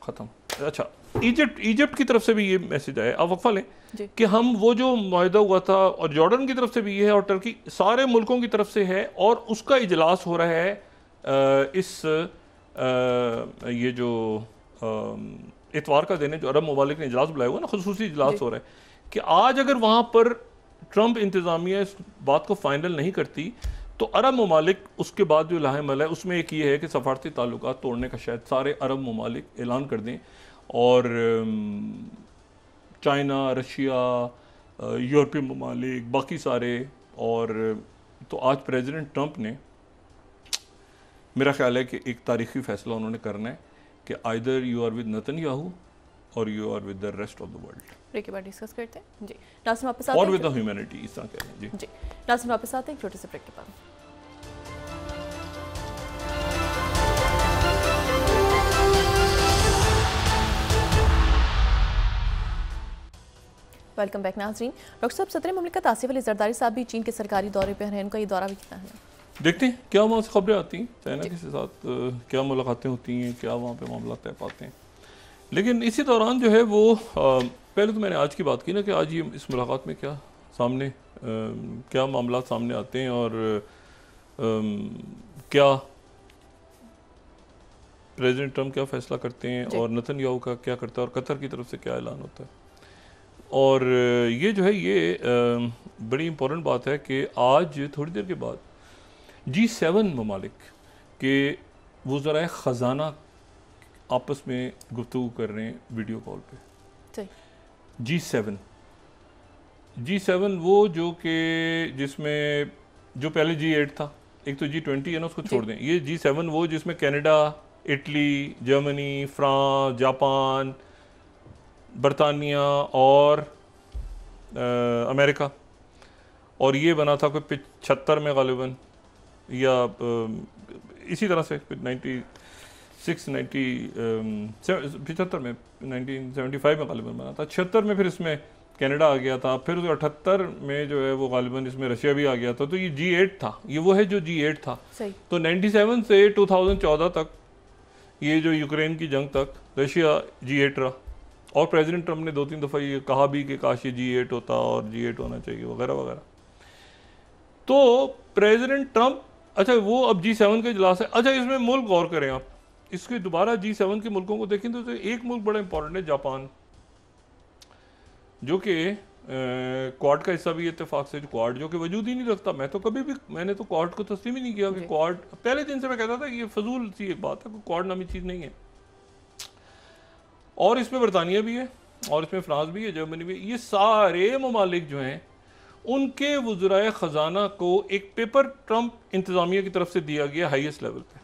खत्म। अच्छा, इजिप्ट की तरफ से भी ये मैसेज आया, अब वक्फा लें कि हम वो जो मुआहदा हुआ था, और जॉर्डन की तरफ से भी ये है, और टर्की, सारे मुल्कों की तरफ से है, और उसका इजलास हो रहा है ये जो इतवार का दिन है, जो अरब ममालिक ने इजलास बुलाया हुआ ना, खुसूसी इजलास हो रहा है कि आज अगर वहाँ पर ट्रंप इंतज़ामिया इस बात को फाइनल नहीं करती तो अरब ममालिक उसके बाद जो लाहेमल है उसमें एक ये है कि सफारती ताल्लुकात तोड़ने का शायद सारे अरब ममालिक ऐलान कर दें, और चाइना, रशिया, यूरोपीय ममालिक, बाकी सारे। और तो आज प्रेसिडेंट ट्रंप ने, मेरा ख्याल है कि एक तारीखी फैसला उन्होंने करना है कि either you are with Netanyahu or you are with the rest of the world. Break के बाद डिस्कस करते हैं जी। नासिम वापस और विद द ह्यूमैनिटी, इस तरह कह रहे हैं जी। नासिम वापस आते हैं छोटे से ब्रेक के बाद। वेलकम बैक नाज़रीन। डॉक्टर साहब, सदर मुमलिकत आसिफ अली ज़रदारी साहब भी चीन के सरकारी दौरे पर हैं, उनका ये दौरा भी कितना है? देखते हैं क्या वहाँ से खबरें आती हैं, चाइना के साथ क्या मुलाकातें होती हैं, क्या वहाँ पे मामला तय पाते हैं। लेकिन इसी दौरान जो है वो पहले तो मैंने आज की बात की ना कि आज ये इस मुलाकात में क्या सामने क्या मामला सामने आते हैं, और क्या प्रेसिडेंट ट्रंप क्या फैसला करते हैं, और नेतन्याहू का क्या करता है, और कतर की तरफ से क्या ऐलान होता है। और ये जो है ये बड़ी इम्पोर्टेंट बात है कि आज थोड़ी देर के बाद G7 ममालिक के वज़राए ख़जाना आपस में गुफ्तगू कर रहे हैं वीडियो कॉल पे। G7 वो जो कि जिसमें जो पहले G8 था, एक तो G20 है ना, उसको छोड़ दें, ये G7 वो जिसमें Canada, Italy, Germany, France, Japan, बरतानिया और अमेरिका, और ये बना था कोई 75 में गालिबन, या इसी तरह से 75 में 1975 में गालिबन बना था। 76 में फिर इसमें कनाडा आ गया था, फिर 78 में जो है वो गालिबन इसमें रशिया भी आ गया था। तो ये G8 था, ये वो है जो G8 था। सही। तो 97 से 2014 तक, ये जो यूक्रेन की जंग तक, रशिया G8 रहा, और प्रेसिडेंट ट्रंप ने 2-3 दफ़ा ये कहा भी कि काश ये G8 होता और G8 होना चाहिए वगैरह वगैरह। तो प्रेसिडेंट ट्रंप, अच्छा वो अब G7 का इजलास है। अच्छा, इसमें मुल्क गौर करें आप, इसके दोबारा G7 के मुल्कों को देखें तो एक मुल्क बड़ा इंपॉर्टेंट है, जापान, जो कि क्वाड का हिस्सा भी इत्तेफाक से, क्वाड जो कि वजूद ही नहीं रखता। मैंने तो क्वाड को तस्लीम ही नहीं किया कि क्वाड, पहले दिन से मैं कहता था कि ये फजूल सी एक बात है, क्वाड नामी चीज़ नहीं है। और इसमें बरतानिया भी है, और इसमें फ्रांस भी है, जर्मनी भी है। ये सारे ममालिक जो हैं उनके वज़राए ख़जाना को एक पेपर ट्रंप इंतज़ामिया की तरफ से दिया गया हाईएस्ट लेवल पे,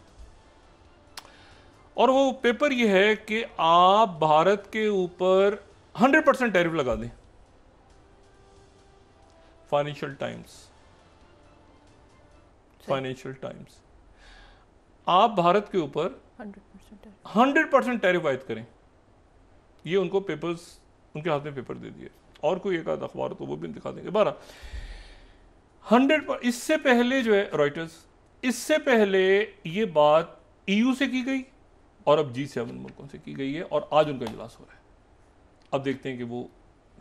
और वो पेपर ये है कि आप भारत के ऊपर 100% टैरिफ लगा दें। फाइनेंशियल टाइम्स आप भारत के ऊपर 100% टैरिफ आयद करें। ये उनको पेपर्स, उनके हाथ में पेपर दे दिए, और कोई एक आध अखबार तो वो भी दिखा देंगे। 12 100 इससे पहले जो है रॉयटर्स, इससे पहले ये बात EU से की गई और अब G7 मुल्कों से की गई है और आज उनका इजलास हो रहा है। अब देखते हैं कि वो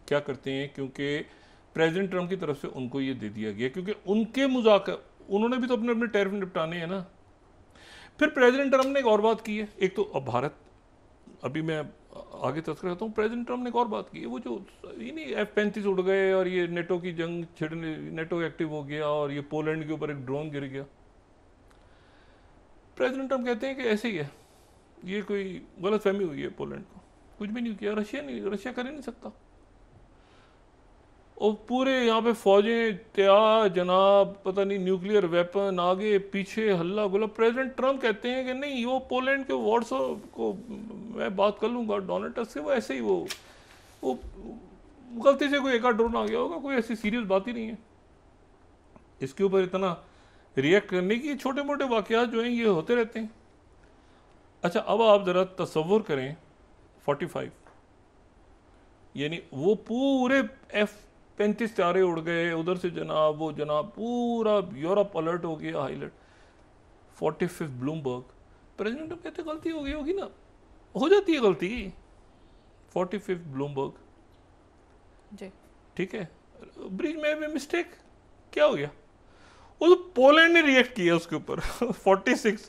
क्या करते हैं, क्योंकि प्रेसिडेंट ट्रंप की तरफ से उनको ये दे दिया गया, क्योंकि उनके मुज़ाकर उन्होंने भी तो अपने अपने टैरिफ निपटाने हैं ना। फिर प्रेसिडेंट ट्रंप ने एक और बात की है, एक तो अब भारत, अभी मैं आगे तस्करा करता हूँ, प्रेसिडेंट ट्रंप ने एक और बात की है, वो जो ये नहीं F-35 उड़ गए और ये नेटो की जंग छिड़ने, नेटो एक्टिव हो गया और ये पोलैंड के ऊपर एक ड्रोन गिर गया। प्रेसिडेंट ट्रंप कहते हैं कि ऐसे ही है, ये कोई गलत फहमी हुई है, पोलैंड को कुछ भी नहीं किया, रशिया कर ही नहीं सकता। और पूरे यहाँ पे फौजें तैयार जनाब, पता नहीं न्यूक्लियर वेपन आगे पीछे हल्ला गुल्ला। प्रेसिडेंट ट्रंप कहते हैं कि नहीं, वो पोलैंड के व्हाट्सएप को मैं बात कर लूँगा डोनाल्ड टस्क से, वो ऐसे ही वो गलती से कोई एक आध ड्रोन आ गया होगा, कोई ऐसी सीरियस बात ही नहीं है। इसके ऊपर इतना रिएक्ट करने की, छोटे मोटे वाक़यात जो हैं ये होते रहते हैं। अच्छा, अब आप ज़रा तसव्वुर करें 45, यानी वो पूरे F-35 तारे उड़ गए उधर से जनाब, वो जनाब पूरा यूरोप अलर्ट हो गया, हाई अलर्ट। 45 ब्लूमबर्ग, प्रेसिडेंट कहते गलती हो गई होगी ना, हो जाती है गलती। 45 ब्लूमबर्ग जी, ठीक है, ब्रिज में भी मिस्टेक, क्या हो गया? वो तो पोलैंड ने रिएक्ट किया उसके ऊपर। 46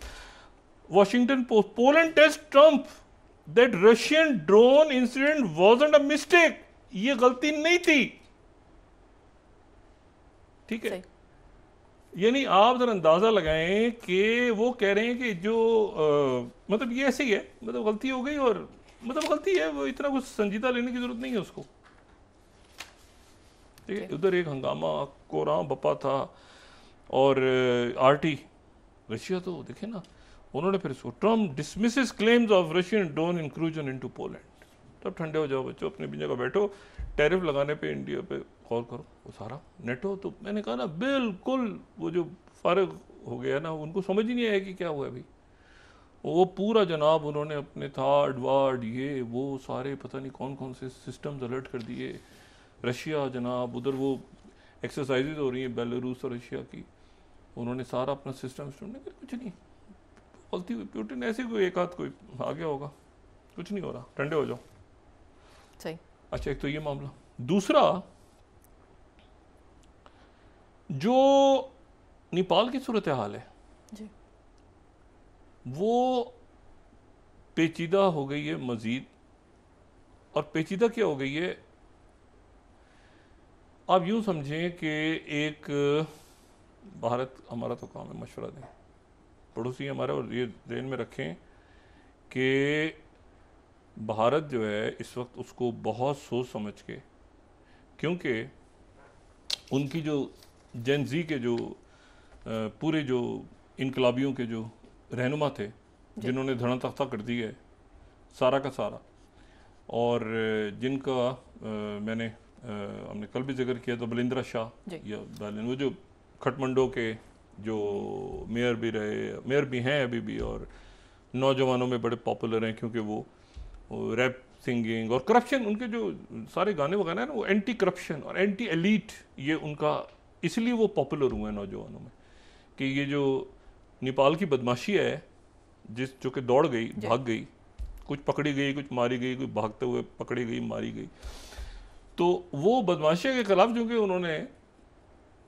Washington Post, Poland tells Trump that Russian drone incident wasn't a mistake, ये गलती नहीं थी। ठीक है, यानी आप जरा अंदाजा लगाएं कि वो कह रहे हैं कि जो मतलब ये ऐसे ही है, मतलब गलती हो गई और मतलब गलती है, वो इतना कुछ संजीदा लेने की जरूरत नहीं है उसको। ठीक है, उधर एक हंगामा कोराम बपा था और RT रशिया तो देखे ना, उन्होंने फिर इसको Trump dismisses claims of Russian drone inclusion into Poland. तब ठंडे हो जाओ बच्चों, अपनी भी जगह बैठो, टैरिफ लगाने पे इंडिया पे गौर करो। वो सारा नेटो तो मैंने कहा ना बिल्कुल वो जो फारिग हो गया ना, उनको समझ ही नहीं आया कि क्या हुआ अभी। वो पूरा जनाब उन्होंने अपने थार्ड वार्ड ये वो सारे पता नहीं कौन कौन से सिस्टम्स अलर्ट कर दिए। रशिया जनाब उधर वो एक्सरसाइजेज हो रही हैं बेलारूस और रशिया की, उन्होंने सारा अपना सिस्टम कुछ नहीं, गलती हुई पुतिन ऐसे कोई एक आध कोई आ गया होगा, कुछ नहीं हो रहा, ठंडे हो जाओ। सही। अच्छा, एक तो ये मामला। दूसरा, जो नेपाल की सूरत हाल है जी, वो पेचीदा हो गई है मजीद। और पेचीदा क्या हो गई है, आप यूं समझें कि एक भारत, हमारा तो काम है मशवरा दें, पड़ोसी हमारा, और ये ध्यान में रखें कि भारत जो है इस वक्त उसको बहुत सोच समझ के, क्योंकि उनकी जो जेन-ज़ी के जो पूरे जो इनकलाबियों के जो रहनुमा थे जिन्होंने धड़ा तख्ता कर दिया है सारा का सारा, और जिनका मैंने हमने कल भी जिक्र किया तो बलिंद्रा शाह या वो जो खटमंडो के जो मेयर भी रहे, मेयर भी हैं अभी भी, और नौजवानों में बड़े पॉपुलर हैं क्योंकि वो रैप सिंगिंग और करप्शन, उनके जो सारे गाने वगैरह हैं ना वो एंटी करप्शन और एंटी एलीट, ये उनका इसलिए वो पॉपुलर हुए हैं नौजवानों में कि ये जो नेपाल की बदमाशी है जिस जो कि दौड़ गई, भाग गई, कुछ पकड़ी गई, कुछ मारी गई, कुछ भागते हुए पकड़ी गई, मारी गई, तो वो बदमाशी के खिलाफ जो कि उन्होंने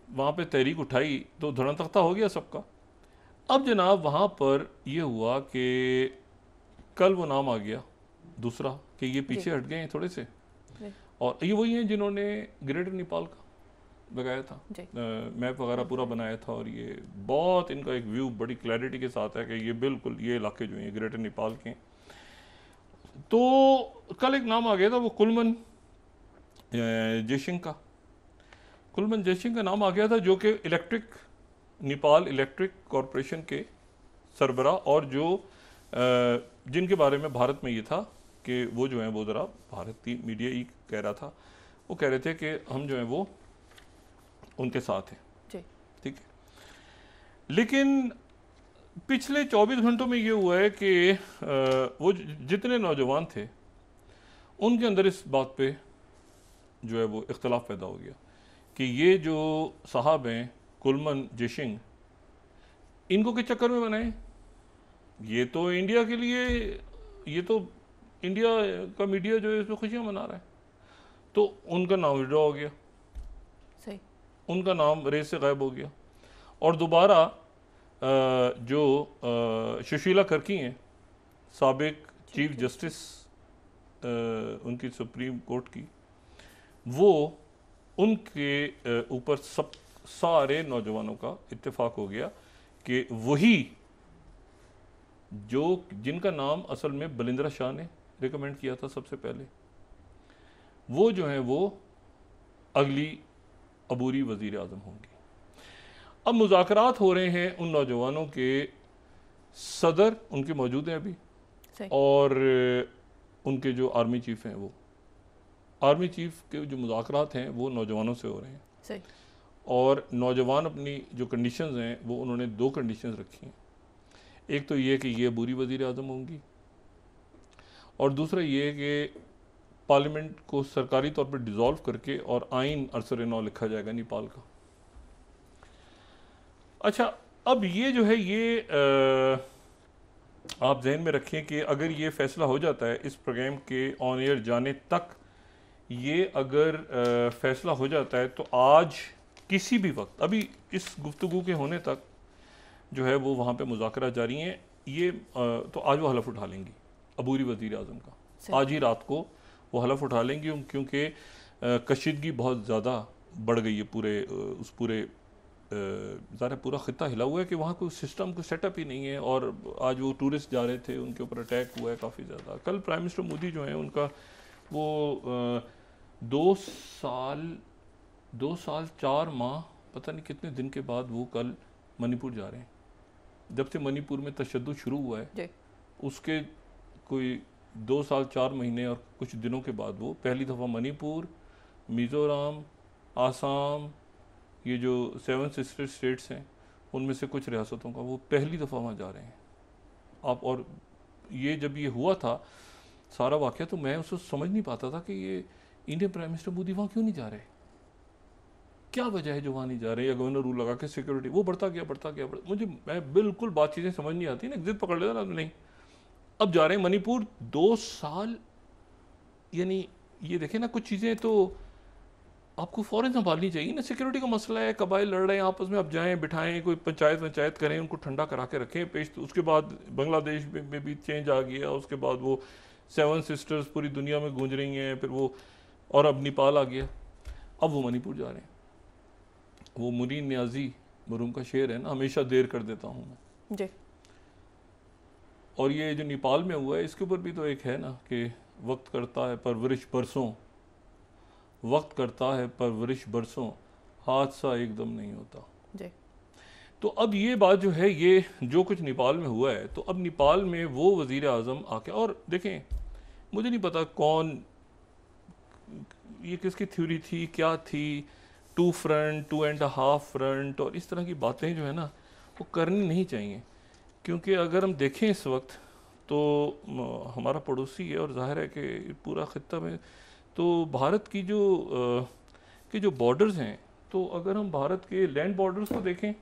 वहाँ पे तहरीक उठाई तो धड़ा तख्ता हो गया सबका। अब जनाब वहाँ पर ये हुआ कि कल वो नाम आ गया दूसरा कि ये पीछे हट गए हैं थोड़े से, और ये वही हैं जिन्होंने ग्रेटर नेपाल का लगाया था, मैप वगैरह पूरा बनाया था, और ये बहुत इनका एक व्यू बड़ी क्लैरिटी के साथ है कि ये बिल्कुल ये इलाके जो हैं ग्रेटर नेपाल के। तो कल एक नाम आ गया था वो कुलमन जयसिंह का, कुलमन जयसिंह का नाम आ गया था, जो कि इलेक्ट्रिक नेपाल इलेक्ट्रिक कॉरपोरेशन के सरबरा, और जो जिनके बारे में भारत में ये था कि वो जो है वो ज़रा भारतीय मीडिया ही कह रहा था, वो कह रहे थे कि हम जो है वो उनके साथ हैं, ठीक है। लेकिन पिछले 24 घंटों में ये हुआ है कि वो जितने नौजवान थे उनके अंदर इस बात पे जो है वो इख्तलाफ पैदा हो गया कि ये जो साहब हैं कुलमन जेशिंग, इनको किस चक्कर में बनाए? ये तो इंडिया के लिए, ये तो इंडिया का मीडिया जो है इसमें खुशियाँ मना रहा है, तो उनका नाम विड्रॉ हो गया, सही, उनका नाम रेस से गायब हो गया। और दोबारा जो सुशीला कर्की हैं, साबिक चीफ जस्टिस उनकी सुप्रीम कोर्ट की, वो उनके ऊपर सब सारे नौजवानों का इत्तेफाक हो गया कि वही जो जिनका नाम असल में बलिंद्रा शाह ने रिकमेंड किया था सबसे पहले, वो जो हैं वो अगली अबूरी वज़ीर आज़म होंगी। अब मुज़ाकरात हो रहे हैं उन नौजवानों के, सदर उनके मौजूद हैं अभी, और उनके जो आर्मी चीफ हैं, वो आर्मी चीफ के जो मुज़ाकरात हैं वो नौजवानों से हो रहे हैं। सही। और नौजवान अपनी जो कंडीशंस हैं वो उन्होंने 2 कंडीशंस रखी हैं। एक तो ये कि ये बुरी वज़ीर आज़म होंगी, और दूसरा ये कि पार्लियामेंट को सरकारी तौर पर डिज़ोल्व करके और आइन अरसर नौ लिखा जाएगा नेपाल का। अच्छा, अब ये जो है ये आप जहन में रखें कि अगर ये फ़ैसला हो जाता है इस प्रोग्राम के ऑन एयर जाने तक, ये अगर फ़ैसला हो जाता है तो आज किसी भी वक्त, अभी इस गुफ्तगू के होने तक जो है वो वहाँ पे मुज़ाकरा जारी हैं, ये तो आज वो हलफ उठा लेंगी अबूरी वज़ीर आज़म का, आज ही रात को वो हलफ उठा लेंगी, क्योंकि कशीदगी बहुत ज़्यादा बढ़ गई है पूरे उस पूरे ज़रा पूरा ख़ित्ता हिला हुआ है कि वहाँ कोई सिस्टम कोई सेटअप ही नहीं है। और आज वो टूरिस्ट जा रहे थे, उनके ऊपर अटैक हुआ है काफ़ी ज़्यादा। कल प्राइम मिनिस्टर मोदी जो हैं उनका वो 2 साल 4 माह पता नहीं कितने दिन के बाद वो कल मणिपुर जा रहे हैं। जब से मणिपुर में तशद्दुद शुरू हुआ है उसके कोई 2 साल 4 महीने और कुछ दिनों के बाद वो पहली दफ़ा मणिपुर, मिज़ोरम, आसाम, ये जो 7 सिस्टर स्टेट्स हैं उनमें से कुछ रियासतों का वो पहली दफ़ा वहाँ जा रहे हैं आप। और ये जब ये हुआ था सारा वाक़या, तो मैं उसको समझ नहीं पाता था कि ये इंडियन प्राइम मिनिस्टर मोदी वहाँ क्यों नहीं जा रहे, क्या वजह है जो वहाँ नहीं जा रहे, या गवर्नर रूल लगा के सिक्योरिटी वो बढ़ता गया। मुझे मैं बिल्कुल बात चीज़ें समझ नहीं आती ना, जिद पकड़ लेता ना, नहीं अब जा रहे हैं मणिपुर 2 साल, यानी ये देखें ना, कुछ चीज़ें तो आपको फ़ौरन संभालनी चाहिए ना। सिक्योरिटी का मसला है, कबाइल लड़ रहे हैं आपस में, अब जाएं बिठाएं, कोई पंचायत करें, उनको ठंडा करा के रखें पेश। तो उसके बाद बांग्लादेश में भी चेंज आ गया, उसके बाद वो 7 सिस्टर्स पूरी दुनिया में गूंज रही हैं, फिर वो, और अब नेपाल आ गया, अब वो मणिपुर जा रहे हैं। वो मुरीन न्याजी मरूम का शेर है ना, हमेशा देर कर देता हूँ मैं जी। और ये जो नेपाल में हुआ है इसके ऊपर भी तो एक है ना कि वक्त करता है परवरिश बरसों, वक्त करता है परवरिश बरसों, हादसा एकदम नहीं होता जी। तो अब ये बात जो है, ये जो कुछ नेपाल में हुआ है, तो अब नेपाल में वो वज़ीर आज़म आके, और देखें मुझे नहीं पता कौन, ये किसकी थ्योरी थी, क्या थी, 2 फ्रंट 2.5 फ्रंट, और इस तरह की बातें जो है ना वो करनी नहीं चाहिए। क्योंकि अगर हम देखें इस वक्त तो हमारा पड़ोसी है, और जाहिर है कि पूरा ख़ित्ता में तो भारत की जो बॉर्डर्स हैं, तो अगर हम भारत के लैंड बॉर्डर्स को देखें,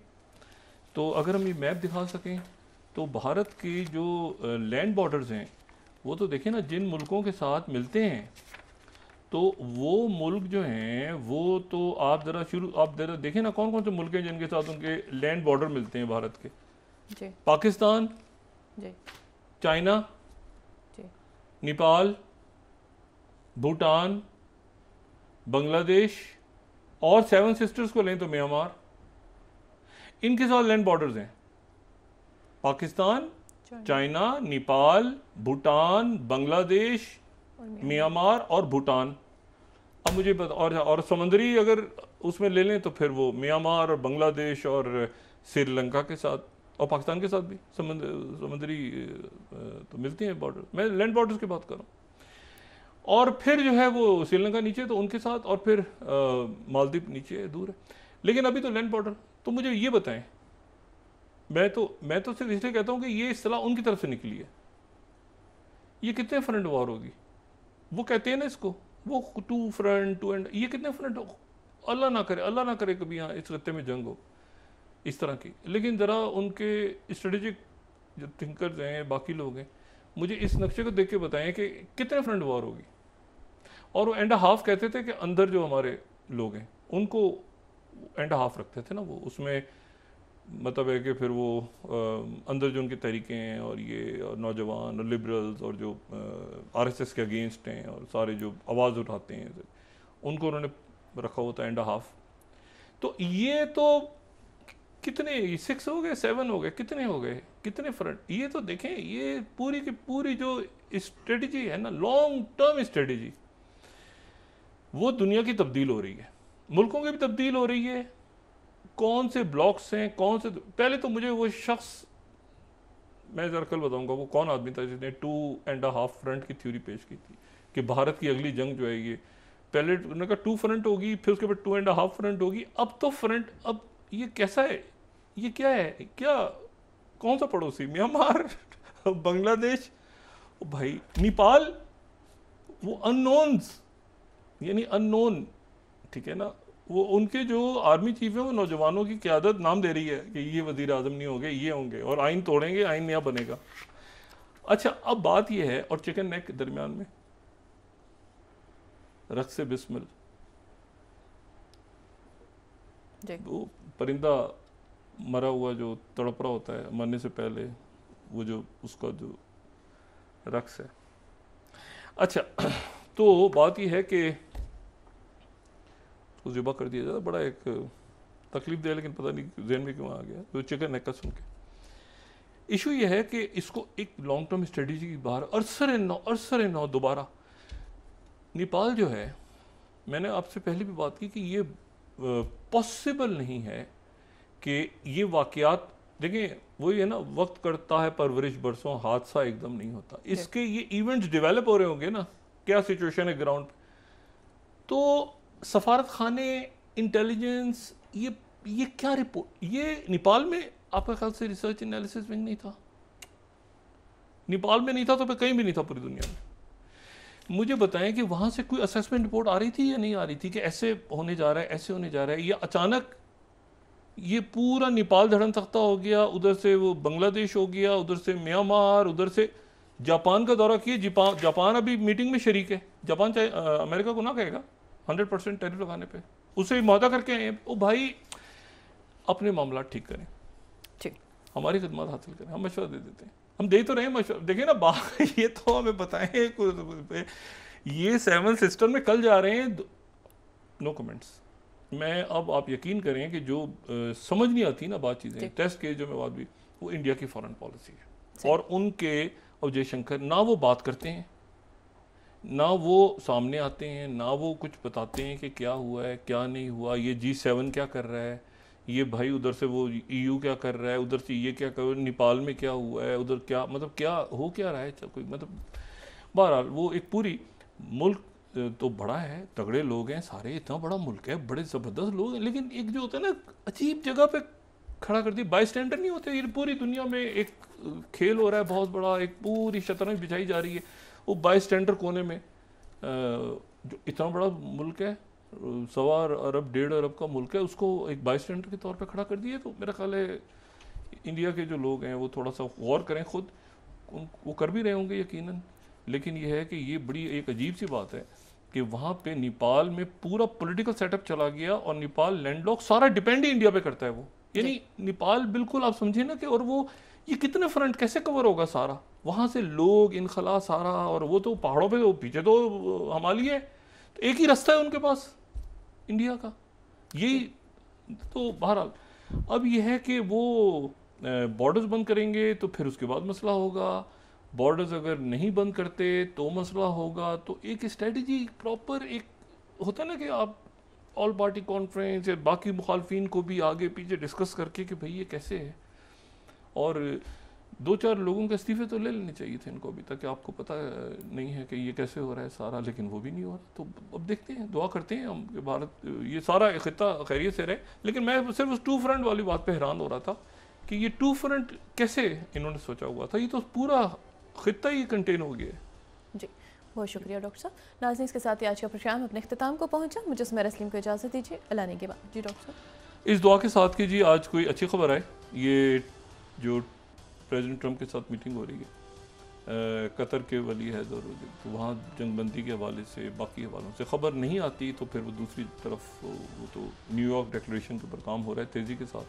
तो अगर हम ये मैप दिखा सकें, तो भारत की जो लैंड बॉर्डर्स हैं वो तो देखें ना, जिन मुल्कों के साथ मिलते हैं, तो वो मुल्क जो हैं वो तो आप ज़रा देखें ना, कौन कौन से मुल्क हैं जिनके साथ उनके लैंड बॉर्डर मिलते हैं भारत के जी। पाकिस्तान जी, चाइना जी, नेपाल, भूटान, बांग्लादेश, और 7 सिस्टर्स को लें तो म्यांमार, इनके साथ लैंड बॉर्डर्स हैं। पाकिस्तान, चाइना, नेपाल, भूटान, बांग्लादेश, म्यांमार और भूटान। अब मुझे पता, और समुद्री अगर उसमें ले लें तो फिर वो म्यांमार और बांग्लादेश और श्रीलंका के साथ, और पाकिस्तान के साथ भी समुद्री तो मिलते हैं बॉर्डर। मैं लैंड बॉर्डर्स की बात कर रहा हूँ। और फिर जो है वो श्रीलंका नीचे, तो उनके साथ, और फिर मालदीव नीचे दूर है, लेकिन अभी तो लैंड बॉर्डर। तो मुझे ये बताएं, मैं तो सिर्फ इसलिए कहता हूँ कि ये इस्तेलाह उनकी तरफ से निकली है। ये कितने फ्रंट वॉर होगी, वो कहते हैं ना इसको, वो 2 फ्रंट 2 एंड, ये कितने फ्रंट, अल्लाह ना करे कभी यहाँ इस खत्ते में जंग हो। इस तरह की। लेकिन ज़रा उनके स्ट्रेटेजिक जो थिंकर्स हैं, बाकी लोग हैं, मुझे इस नक्शे को देख के बताएं कि कितने फ्रंट वॉर होगी। और वो एंड हाफ कहते थे कि अंदर जो हमारे लोग हैं उनको एंड हाफ रखते थे ना, वो उसमें मतलब है कि फिर वो अंदर जो उनकी तहरीकें हैं और ये और नौजवान और लिबरल्स और जो आरएसएस के अगेंस्ट हैं और सारे जो आवाज़ उठाते हैं उनको उन्होंने रखा होता है एंड हाफ। तो ये तो कितने 6 हो गए, 7 हो गए, कितने हो गए, कितने फ्रंट। ये तो देखें, ये पूरी की पूरी जो स्ट्रेटजी है ना, लॉन्ग टर्म स्ट्रेटजी, वो दुनिया की तब्दील हो रही है, मुल्कों की भी तब्दील हो रही है। कौन से ब्लॉक्स हैं, कौन से, पहले तो मुझे वो शख्स, मैं जरा कल बताऊंगा वो कौन आदमी था जिसने 2.5 फ्रंट की थ्योरी पेश की थी कि भारत की अगली जंग जो है ये पहले उन्होंने कहा 2 फ्रंट होगी, फिर उसके बाद 2.5 फ्रंट होगी, अब तो फ्रंट, अब ये कैसा है, ये क्या है, क्या कौन सा पड़ोसी, म्यांमार, बांग्लादेश, भाई नेपाल, वो अननोन्स, यानी अननोन, ठीक है ना। वो उनके जो आर्मी चीफ है वो नौजवानों की क़यादत नाम दे रही है कि ये वज़ीर आज़म नहीं होंगे, ये होंगे और आइन तोड़ेंगे, आइन नया बनेगा। अच्छा, अब बात ये है, और चिकन नेक के दरमियान में रख से बिस्मिल, वो परिंदा मरा हुआ जो तड़प रहा होता है मरने से पहले, वो जो उसका जो रक्स है। अच्छा, तो बात यह है कि उसको ज़िबा कर दिया जाता, बड़ा एक तकलीफ दे, लेकिन पता नहीं ज़हन में क्यों आ गया तो चिकन नेक का सुन के। इशू ये है कि इसको एक लॉन्ग टर्म स्ट्रेटजी की बाहर अरसर नौ दोबारा नेपाल जो है, मैंने आपसे पहले भी बात की कि ये पॉसिबल नहीं है कि ये वाक़यात, देखिए वही है ना, वक्त करता है परवरिश बरसों, हादसा एकदम नहीं होता। इसके ये इवेंट्स डेवलप हो रहे होंगे ना, क्या सिचुएशन है ग्राउंड पे, तो सफारत खाने, इंटेलिजेंस, ये क्या रिपोर्ट, ये नेपाल में आपका ख्याल से रिसर्च एनालिसिस विंग नहीं था, नेपाल में नहीं था तो फिर कहीं भी नहीं था पूरी दुनिया में। मुझे बताएं कि वहाँ से कोई असेसमेंट रिपोर्ट आ रही थी या नहीं आ रही थी कि ऐसे होने जा रहा है, ऐसे होने जा रहा है, या अचानक ये पूरा नेपाल धड़न तख्ता हो गया, उधर से वो बांग्लादेश हो गया, उधर से म्यांमार, उधर से जापान का दौरा किए। जापान अभी मीटिंग में शरीक है, जापान चाहे अमेरिका को ना कहेगा 100% टैरिफ लगाने पे, उसे मुआहदा करके आए। ओ भाई, अपने मामला ठीक करें, हमारी खिदमत हासिल करें, हम मशवरा दे देते हैं, हम दे तो रहे हैं मशवरा। देखिए ना ये तो हमें बताएं, ये 7 सिस्टर में कल जा रहे हैं, नो कमेंट्स। मैं अब आप यकीन करें कि जो समझ नहीं आती ना बात चीज़ें, टेस्ट के जो मैं बात भी, वो इंडिया की फॉरेन पॉलिसी है, और उनके और जयशंकर ना वो बात करते हैं, ना वो सामने आते हैं, ना वो कुछ बताते हैं कि क्या हुआ है क्या नहीं हुआ, ये G7 क्या कर रहा है, ये भाई उधर से वो EU क्या कर रहा है, उधर से ये क्या कर रहा है, नेपाल में क्या हुआ है, उधर क्या मतलब क्या हो क्या रहा है, कोई मतलब। बहरहाल वो एक पूरी मुल्क तो बड़ा है, तगड़े लोग हैं सारे, इतना बड़ा मुल्क है, बड़े ज़बरदस्त लोग हैं, लेकिन एक जो होता है ना अजीब जगह पे खड़ा कर दिया, बाई स्टैंडर नहीं होते। ये पूरी दुनिया में एक खेल हो रहा है बहुत बड़ा, एक पूरी शतरंज बिछाई जा रही है, वो बाई स्टैंडर कोने में जो इतना बड़ा मुल्क है, 1.25 अरब 1.5 अरब का मुल्क है, उसको एक बाई स्टैंडर के तौर पे खड़ा कर दिए। तो मेरा ख्याल है इंडिया के जो लोग हैं वो थोड़ा सा गौर करें खुद, वो कर भी रहे होंगे यकीनन, लेकिन ये है कि ये बड़ी एक अजीब सी बात है कि वहाँ पे नेपाल में पूरा पॉलिटिकल सेटअप चला गया, और नेपाल लैंडलॉक, सारा डिपेंड ही इंडिया पे करता है वो, यानी नेपाल बिल्कुल आप समझिए ना कि, और वो ये कितने फ्रंट कैसे कवर होगा सारा, वहाँ से लोग इनखला सारा, और वो तो पहाड़ों पे, वो पीछे तो हिमालय है, तो एक ही रास्ता है उनके पास इंडिया का, यही। तो बहरहाल अब यह है कि वो बॉर्डर्स बंद करेंगे तो फिर उसके बाद मसला होगा, बॉर्डर्स अगर नहीं बंद करते तो मसला होगा। तो एक स्ट्रेटजी प्रॉपर एक होता है ना कि आप ऑल पार्टी कॉन्फ्रेंस या बाकी मुखालफिन को भी आगे पीछे डिस्कस करके कि भाई ये कैसे है, और 2-4 लोगों के इस्तीफे तो ले लेने चाहिए थे इनको अभी तक, कि आपको पता नहीं है कि ये कैसे हो रहा है सारा, लेकिन वो भी नहीं हो रहा। तो अब देखते हैं, दुआ करते हैं हम कि भारत ये सारा खिता खैरियत से रहे। लेकिन मैं सिर्फ उस 2 फ्रंट वाली बात पे हैरान हो रहा था कि ये 2 फ्रंट कैसे इन्होंने सोचा हुआ था, ये तो पूरा खिता ही कंटेन हो गया है। जी बहुत शुक्रिया डॉक्टर साहब। नाज़रीन, इसके साथ ही आज का प्रोग्राम अपने इख्तिताम को पहुंचा। मुझे सुमेरा सलीम को इजाज़त दीजिए, अल्लाह ने के बाद। जी डॉक्टर साहब। इस दुआ के साथ कि जी आज कोई अच्छी खबर आए। ये जो प्रेसिडेंट ट्रंप के साथ मीटिंग हो रही है कतर के वली है, तो वहाँ जंगबंदी के हवाले से बाकी हवालों से खबर नहीं आती, तो फिर वो दूसरी तरफ वो तो न्यूयॉर्क डिक्लेरेशन के ऊपर काम हो रहा है तेज़ी के साथ,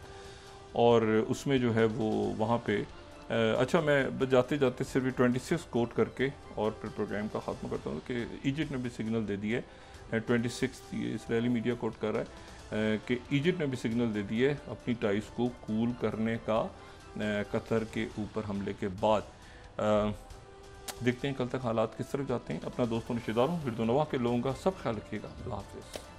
और उसमें जो है वो वहाँ पे अच्छा मैं जाते जाते सिर्फ 26 कोट करके और फिर प्रोग्राम का ख़त्म करता हूँ कि इजिप्ट ने भी सिग्नल दे दिया है, 26 ये इसराइली मीडिया कोट कर रहा है कि इजिप्ट ने भी सिग्नल दे दिया है अपनी टाइस को कूल करने का कतर के ऊपर हमले के बाद। देखते हैं कल तक हालात किस तरह जाते हैं। अपना दोस्तों रिश्तेदारों फिर नवा के लोगों का सब ख्याल रखिएगा। अल्लाह हाफ़िज़।